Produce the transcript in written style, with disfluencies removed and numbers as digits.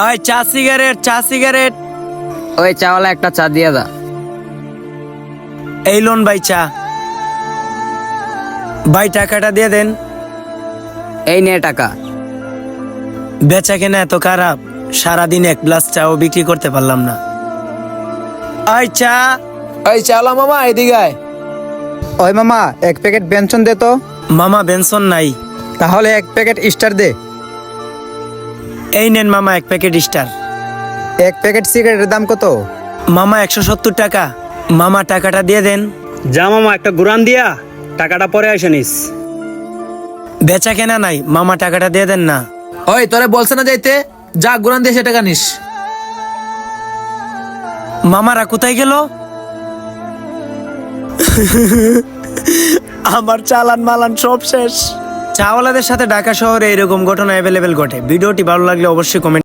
ওই চা সিগারেট। ওই চাওয়ালা একটা চা দিয়ে দা। এই লোন ভাই চা। ভাই টাকাটা দিয়ে দেন। এই নে টাকা। বেচা কেনা এত খারাপ, সারাদিন এক গ্লাস চাও বিক্রি করতে পারলাম না। ওই চা। এই চালা মামা এদিকে আয়। ওই মামা এক প্যাকেট বেনসন দে তো। মামা বেনসন নাই। তাহলে এক প্যাকেট স্টার দে। এই নেন মামা এক প্যাকেট স্টার। এক প্যাকেট সিগারেটের দাম কত? মামা 170 টাকা। মামা টাকাটা দিয়ে দেন। যা মামা একটা গুরান দিয়া টাকাটা পরে আসে নিস। বেচা কেনা নাই, মামা টাকাটা দিয়ে দেন না। ওই তোরে বলছে না যাইতে, যা গুরান দিয়ে সে টাকা নিস। মামারা কোথায় গেল? আমার চালান মালান সব শেষ। চাওয়ালাদের সাথে ঢাকা শহরে এরকম ঘটনা অ্যাভেলেবেল ঘটে। ভিডিওটি ভালো লাগলে অবশ্যই কমেন্ট